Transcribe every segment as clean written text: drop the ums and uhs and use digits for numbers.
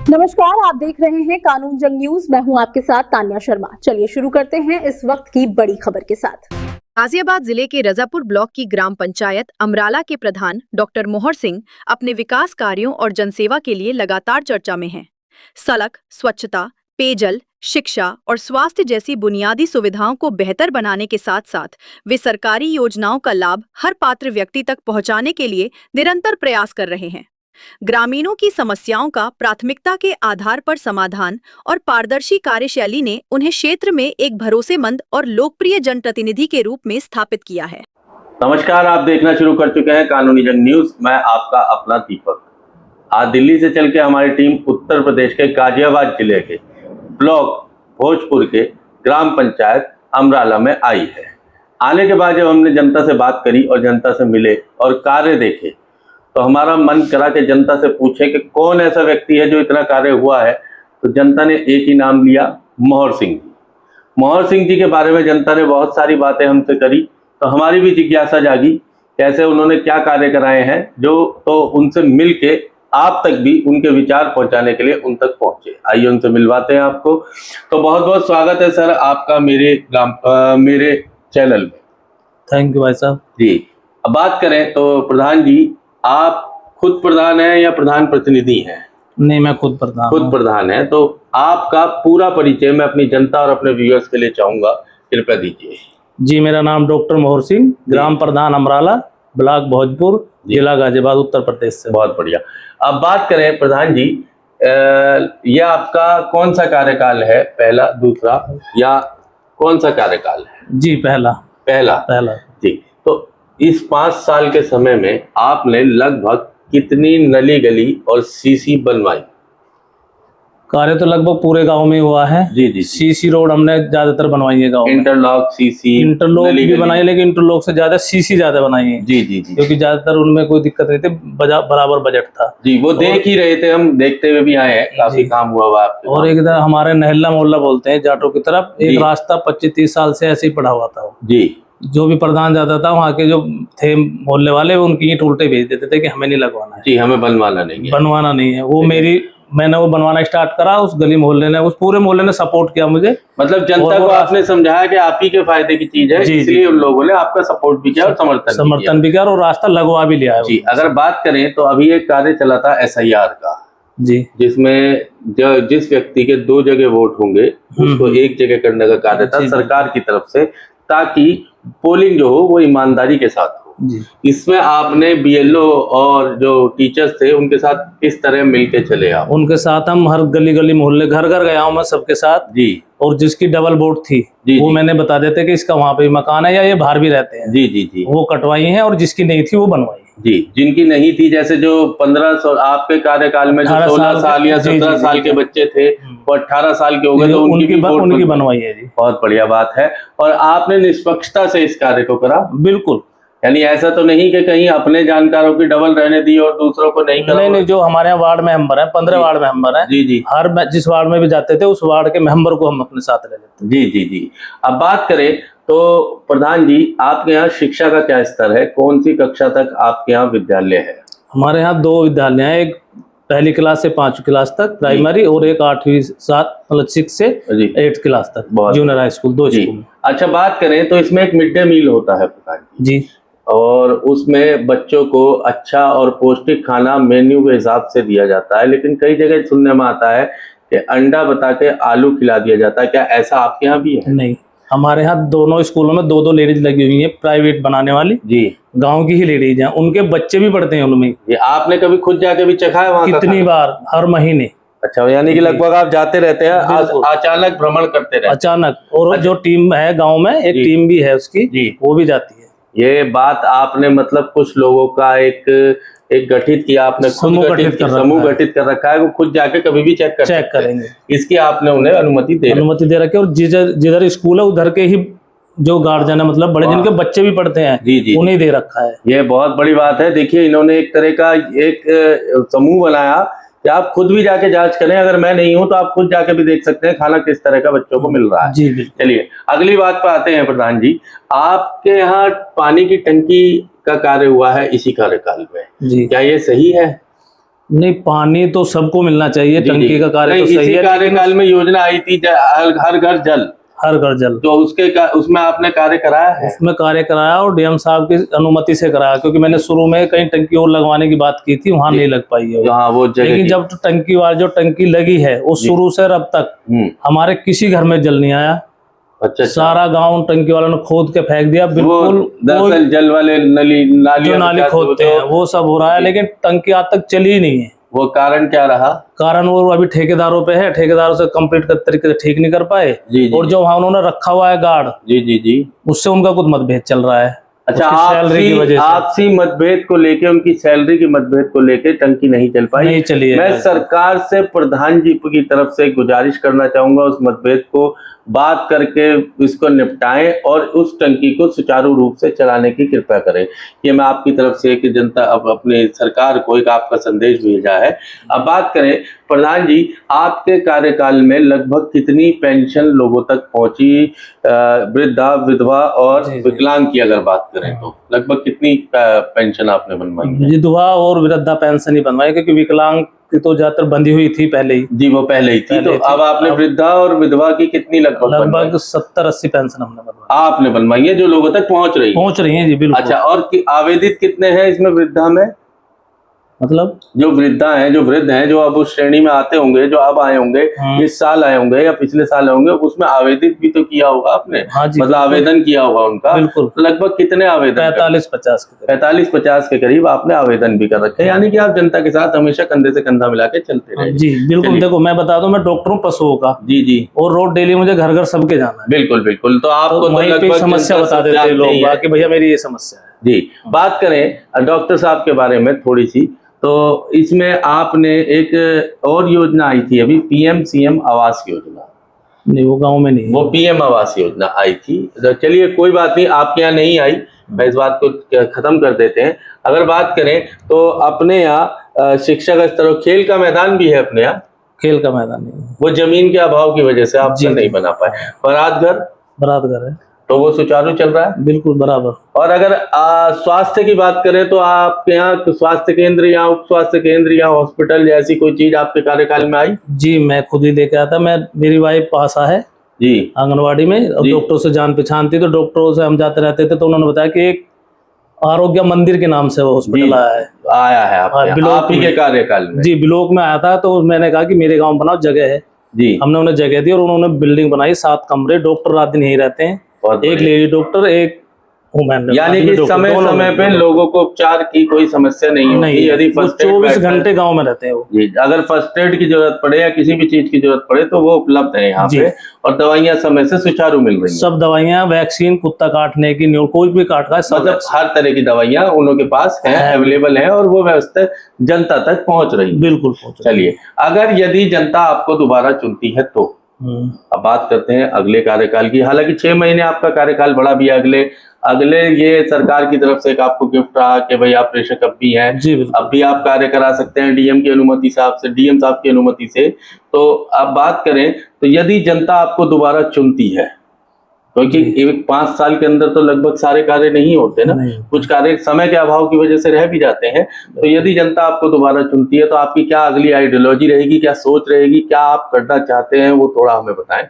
नमस्कार, आप देख रहे हैं कानून जंग न्यूज। मैं हूं आपके साथ तान्या शर्मा। चलिए शुरू करते हैं इस वक्त की बड़ी खबर के साथ। गाजियाबाद जिले के रजापुर ब्लॉक की ग्राम पंचायत अमराला के प्रधान डॉक्टर मोहर सिंह अपने विकास कार्यों और जनसेवा के लिए लगातार चर्चा में हैं। सड़क, स्वच्छता, पेयजल, शिक्षा और स्वास्थ्य जैसी बुनियादी सुविधाओं को बेहतर बनाने के साथ साथ वे सरकारी योजनाओं का लाभ हर पात्र व्यक्ति तक पहुंचाने के लिए निरंतर प्रयास कर रहे हैं। ग्रामीणों की समस्याओं का प्राथमिकता के आधार पर समाधान और पारदर्शी कार्यशैली ने उन्हें क्षेत्र में एक भरोसेमंद और लोकप्रिय जनप्रतिनिधि के रूप में स्थापित किया है। नमस्कार, आप देखना शुरू कर चुके हैं कानूनी जंग न्यूज। मैं आपका अपना दीपक। आज दिल्ली से चल के हमारी टीम उत्तर प्रदेश के गाजियाबाद जिले के ब्लॉक भोजपुर के ग्राम पंचायत अमराला में आई है। आने के बाद जब हमने जनता से बात करी और जनता से मिले और कार्य देखे तो हमारा मन करा कि जनता से पूछे कि कौन ऐसा व्यक्ति है जो इतना कार्य हुआ है। तो जनता ने एक ही नाम लिया, मोहर सिंह जी। मोहर सिंह जी के बारे में जनता ने बहुत सारी बातें हमसे करी, तो हमारी भी जिज्ञासा जागी कैसे उन्होंने क्या कार्य कराए हैं, जो तो उनसे मिल के आप तक भी उनके विचार पहुंचाने के लिए उन तक पहुंचे। आइए उनसे मिलवाते हैं आपको। तो बहुत बहुत स्वागत है सर आपका मेरे चैनल में। थैंक यू भाई साहब जी। अब बात करें तो प्रधान जी, आप खुद प्रधान हैं या प्रधान प्रतिनिधि हैं? नहीं, मैं खुद प्रधान है। तो आपका पूरा परिचय मैं अपनी जनता और अपने व्यूअर्स के लिए चाहूंगा, कृपया दीजिए। जी, मेरा नाम डॉक्टर मोहर सिंह, ग्राम प्रधान अमराला, ब्लॉक भोजपुर, जिला गाजियाबाद, उत्तर प्रदेश से। बहुत बढ़िया। अब बात करें प्रधान जी, ये आपका कौन सा कार्यकाल है, पहला, दूसरा या कौन सा कार्यकाल है? जी, पहला जी। तो इस 5 साल के समय में आपने लगभग कितनी नली गली और सीसी बनवाई? कार्य तो लगभग पूरे गांव में हुआ है। जी। सीसी रोड हमने ज्यादातर बनवाई है गांव में। इंटरलॉक भी बनाई, लेकिन इंटरलॉक से ज्यादा सीसी ज्यादा बनाई है। जी, क्योंकि ज्यादातर उनमें कोई दिक्कत नहीं थी, बराबर बजट था। जी, वो देख ही रहे थे, हम देखते हुए भी आए हैं, काफी काम हुआ आपके। और एक इधर हमारे नहल्ला मोहल्ला बोलते हैं जाटों की तरफ, एक रास्ता 25-30 साल से ऐसे ही पड़ा हुआ था। जी। जो भी प्रधान जाता था, वहाँ के जो थे मोहल्ले वाले, वो उनकी ईंट उल्टे भेज देते थे कि हमें नहीं लगवाना है। जी, हमें बनवाना नहीं है। वो मैंने वो बनवाना स्टार्ट करा। उस गली मोहल्ले ने, उस पूरे मोहल्ले ने सपोर्ट किया मुझे। मतलब जनता को आपने समझाया कि आप ही के फायदे की चीज है, इसलिए उन लोगों ने आपका सपोर्ट भी किया और समर्थन भी किया और रास्ता लगवा भी लिया है। जी। अगर बात करें तो अभी एक कार्य चला था SIR का, जी, जिसमें जिस व्यक्ति के 2 जगह वोट होंगे उसको 1 जगह करने का कार्य था सरकार की तरफ से, ताकि पोलिंग जो हो वो ईमानदारी के साथ हो। इसमें आपने BLO और जो टीचर्स थे उनके साथ किस तरह मिलके चले आप? उनके साथ हम हर गली मोहल्ले घर गया हूँ मैं सबके साथ। जी। और जिसकी डबल वोट थी वो मैंने बता देते कि इसका वहाँ पे मकान है या ये बाहर भी रहते हैं। जी। वो कटवाई है, और जिसकी नहीं थी वो बनवाई। जी। जिनकी नहीं थी, जैसे जो 15 आपके कार्यकाल में जो 16 साल या 17 साल के बच्चे थे वो 18 साल के हो गए, तो उनकी बनवाई है। जी, बहुत बढ़िया बात है। और आपने निष्पक्षता से इस कार्य को करा? बिल्कुल। यानी ऐसा तो नहीं कि कहीं अपने जानकारों की डबल रहने दी और दूसरों को नहीं करा? नहीं, जो हमारे यहाँ वार्ड में मेंबर है, 15 वार्ड में मेंबर है। जी। हर जिस वार्ड में भी जाते थे उस वार्ड के मेंबर को हम अपने साथ ले लेते। जी। अब बात करें तो प्रधान जी, आपके यहाँ शिक्षा का क्या स्तर है? कौन सी कक्षा तक आपके यहाँ विद्यालय है? हमारे यहाँ 2 विद्यालय हैं, एक पहली क्लास से 5वीं क्लास तक प्राइमरी, और एक 8वीं 6 से 8th क्लास तक जूनियर हाई स्कूल, 2 स्कूल। अच्छा, बात करें तो इसमें एक मिड डे मील होता है प्रधान जी, और उसमें बच्चों को अच्छा और पौष्टिक खाना मेन्यू के हिसाब से दिया जाता है, लेकिन कई जगह सुनने में आता है कि अंडा बता के आलू खिला दिया जाता है। क्या ऐसा आपके यहाँ भी है? नहीं, हमारे यहाँ दोनों स्कूलों में 2 लेडीज लगी हुई हैं, प्राइवेट बनाने वाली। जी। गांव की ही लेडीज हैं, उनके बच्चे भी पढ़ते हैं उनमें। ये आपने कभी खुद जाके भी चखा है वहाँ? कितनी बार, हर महीने। अच्छा, यानी कि लगभग आप जाते रहते हैं, अचानक भ्रमण करते रहते हैं? अचानक। और जो टीम है गाँव में, एक टीम भी है उसकी, वो भी जाती है। ये बात आपने मतलब कुछ लोगों का एक गठित किया, आपने समूह गठित कर रखा है, वो खुद जाके कभी भी चेक करेंगे। इसकी आपने उन्हें अनुमति दे रखी है। और जिधर स्कूल है उधर के ही जो गार्जियन है, मतलब बड़े जिनके बच्चे भी पढ़ते हैं, उन्हें दे रखा है। ये बहुत बड़ी बात है। देखिए, इन्होंने एक तरह का एक समूह बनाया कि आप खुद भी जाके जांच करें। अगर मैं नहीं हूं तो आप खुद जाके भी देख सकते हैं खाना किस तरह का बच्चों को मिल रहा है। जी, चलिए अगली बात पर आते हैं प्रधान जी। आपके यहाँ पानी की टंकी का कार्य हुआ है इसी कार्यकाल में, क्या ये सही है? नहीं, पानी तो सबको मिलना चाहिए, टंकी का कार्य तो सही इसी है। कार्यकाल में योजना आई थी हर घर जल, हर घर जल, तो उसमें आपने कार्य कराया है? उसमें कार्य कराया और डीएम साहब की अनुमति से कराया, क्योंकि मैंने शुरू में कहीं टंकी और लगवाने की बात की थी, वहां नहीं लग पाई है हाँ, वो जगह लेकिन जब टंकी वाली जो टंकी लगी है वो शुरू से अब तक हमारे किसी घर में जल नहीं आया। अच्छा, सारा गांव टंकी वालों ने खोद के फेंक दिया, बिल्कुल। दरअसल जल वाले नाली खोदते हैं वो सब हो रहा है, लेकिन टंकी आज तक चली ही नहीं है। वो कारण क्या रहा? कारण वो अभी ठेकेदारों पे है, ठेकेदारों से कंप्लीट तरीके से ठीक नहीं कर पाए। और जो वहां उन्होंने रखा हुआ है गार्ड, जी, उससे उनका कुछ मतभेद चल रहा है। अच्छा, आपसी मतभेद को लेके, उनकी सैलरी की मतभेद को लेके टंकी नहीं चल पाई, नहीं चली है। मैं सरकार से प्रधान जी की तरफ से गुजारिश करना चाहूंगा, उस मतभेद को बात करके इसको निपटाएं और उस टंकी को सुचारू रूप से चलाने की कृपया करें। ये मैं आपकी तरफ से एक जनता अब अपनी सरकार को एक आपका संदेश भेजा है। अब बात करें प्रधान जी, आपके कार्यकाल में लगभग कितनी पेंशन लोगों तक पहुंची? वृद्धा, विधवा और विकलांग की अगर बात करें तो लगभग कितनी पेंशन आपने बनवाई है? विधवा और वृद्धा पेंशन ही बनवाई, क्योंकि विकलांग की तो ज्यादातर बंधी हुई थी पहले ही। जी, वो पहले ही थी। तो अब आपने वृद्धा और विधवा की कितनी लगभग 70-80 पेंशन हमने बनवाई। आपने बनवाई है, जो लोगों तक पहुंच रही है जी, बिल्कुल। अच्छा, और आवेदित कितने हैं इसमें वृद्धा में? मतलब जो वृद्धा हैं, जो वृद्ध हैं, जो अब उस श्रेणी में आते होंगे, जो अब आए होंगे, इस साल आए होंगे या पिछले साल आए होंगे, उसमें आवेदित भी तो किया होगा आपने? हाँ जी, मतलब आवेदन किया होगा उनका? बिल्कुल। लगभग कितने आवेदन? 45-50 के करीब आपने आवेदन भी कर रखे हैं, यानी कि आप जनता के साथ हमेशा कंधे से कंधा मिला के चलते रहे। जी बिल्कुल। देखो मैं बता दूं, मैं डॉक्टर हूँ पशुओं का। जी, और रोज डेली मुझे घर घर सबके जाना है। बिल्कुल। तो आपको वहीं पे समस्या बता देते हैं लोग कि भैया मेरी ये समस्या है। जी, बात करें डॉक्टर साहब के बारे में थोड़ी सी, तो इसमें आपने एक और योजना आई थी अभी, PM-CM आवास योजना। नहीं, वो गांव में नहीं, वो PM आवास योजना आई थी। तो चलिए कोई बात नहीं, आपके यहाँ नहीं आई, मैं इस बात को खत्म कर देते हैं। अगर बात करें तो अपने यहाँ शिक्षा का स्तर, खेल का मैदान भी है अपने यहाँ? खेल का मैदान नहीं, वो जमीन के अभाव की वजह से आप नहीं बना पाए। बारात घर है, तो वो सुचारू चल रहा है? बिल्कुल बराबर। और अगर स्वास्थ्य की बात करें तो आपके यहाँ स्वास्थ्य केंद्र या उप स्वास्थ्य केंद्र या हॉस्पिटल जैसी कोई चीज आपके कार्यकाल में आई? जी, मैं खुद ही लेके आया था। मेरी वाइफ पासा है जी आंगनवाड़ी में, और डॉक्टरों से जान पहचान थी, तो डॉक्टरों से हम जाते रहते थे, तो उन्होंने बताया कि एक आरोग्य मंदिर के नाम से वो हॉस्पिटल आया है आप ही के कार्यकाल में? जी, ब्लॉक में आया था। तो मैंने कहा कि मेरे गाँव बनाओ, जगह है जी। हमने उन्हें जगह दी और उन्होंने बिल्डिंग बनाई, 7 कमरे, डॉक्टर रात दिन यहीं रहते हैं, एक लेडी डॉक्टर, एक वुमेन। यानी कि समय समय पे लोगों को उपचार की कोई समस्या नहीं होती। यदि 24 घंटे गांव में रहते हैं वो जी। अगर फर्स्ट एड की जरूरत पड़े या किसी भी चीज की जरूरत पड़े तो वो उपलब्ध है यहाँ पे, और दवाइयाँ समय से सुचारू मिल रही हैं। सब दवाइयाँ, वैक्सीन, कुत्ता काटने की, कोई भी काट का, मतलब हर तरह की दवाइयाँ उनके पास है, अवेलेबल है, और वो व्यवस्था जनता तक पहुंच रही है। बिल्कुल। चलिए, अगर यदि जनता आपको दोबारा चुनती है तो अब बात करते हैं अगले कार्यकाल की। हालांकि 6 महीने आपका कार्यकाल बढ़ा भी है, अगले ये सरकार की तरफ से एक आपको गिफ्ट रहा कि भाई आप प्रेशर कप भी हैं, अब भी आप कार्य करा सकते हैं डीएम की अनुमति से, डीएम साहब की अनुमति से। तो अब बात करें तो यदि जनता आपको दोबारा चुनती है, क्योंकि 5 साल के अंदर तो लगभग सारे कार्य नहीं होते ना, कुछ कार्य समय के अभाव की वजह से रह भी जाते हैं। तो यदि जनता आपको दोबारा चुनती है तो आपकी क्या अगली आइडियोलॉजी रहेगी, क्या सोच रहेगी, क्या आप करना चाहते हैं, वो थोड़ा हमें बताएं।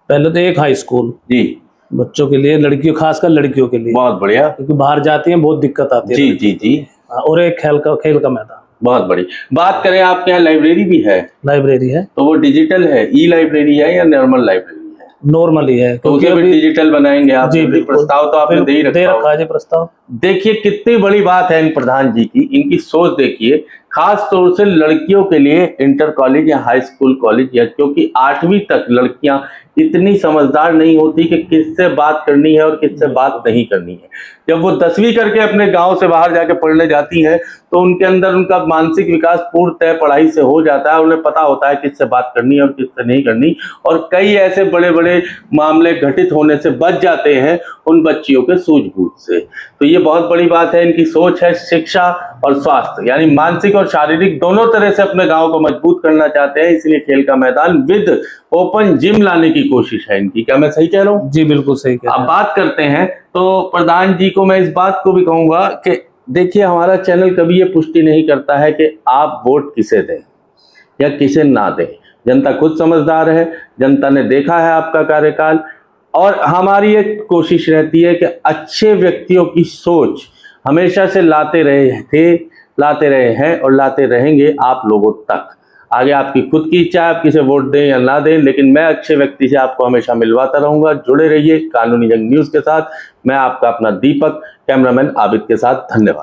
पहले तो एक हाई स्कूल जी, बच्चों के लिए, लड़कियों, खासकर लड़कियों के लिए। बहुत बढ़िया, क्योंकि बाहर जाती हैं, बहुत दिक्कत आती है। जी। और एक खेल का मैदान। बहुत बड़ी बात करें, आपके यहाँ लाइब्रेरी भी है? लाइब्रेरी है। तो वो डिजिटल है, ई लाइब्रेरी है या नॉर्मल लाइब्रेरी? नॉर्मल ही है। तो उसे भी डिजिटल बनाएंगे आप? जी, प्रस्ताव तो आपने दे ही रखा है प्रस्ताव। देखिए कितनी बड़ी बात है इन प्रधान जी की, इनकी सोच देखिए, खास तौर से लड़कियों के लिए इंटर कॉलेज या हाई स्कूल कॉलेज, या क्योंकि 8वीं तक लड़कियां इतनी समझदार नहीं होती कि किससे बात करनी है और किससे बात नहीं करनी है। जब वो 10वीं करके अपने गांव से बाहर जाके पढ़ने जाती हैं तो उनके अंदर उनका मानसिक विकास पूर्णतः पढ़ाई से हो जाता है, उन्हें पता होता है किससे बात करनी है और किससे नहीं करनी, और कई ऐसे बड़े बड़े मामले घटित होने से बच जाते हैं उन बच्चियों के सूझबूझ से। तो ये बहुत बड़ी बात है, इनकी सोच है शिक्षा और स्वास्थ्य, यानी मानसिक और शारीरिक दोनों तरह से अपने गांव को मजबूत करना चाहते हैं, इसलिए खेल का मैदान विद ओपन जिम लाने की कोशिश है इनकी। क्या मैं सही कह रहा हूँ? जी बिल्कुल सही कह रहे हैं। अब बात करते हैं तो प्रधान जी को मैं इस बात को भी कहूंगा कि देखिए, हमारा चैनल कभी ये पुष्टि नहीं करता है कि आप वोट किसे दें या किसे ना दें। जनता खुद समझदार है, जनता ने देखा है आपका कार्यकाल, और हमारी एक कोशिश रहती है कि अच्छे व्यक्तियों की सोच हमेशा से लाते रहे हैं और लाते रहेंगे आप लोगों तक। आगे आपकी खुद की इच्छा है, आप किसे वोट दें या ना दें, लेकिन मैं अच्छे व्यक्ति से आपको हमेशा मिलवाता रहूंगा। जुड़े रहिए कानूनी जंग न्यूज़ के साथ। मैं आपका अपना दीपक, कैमरामैन आबिद के साथ। धन्यवाद।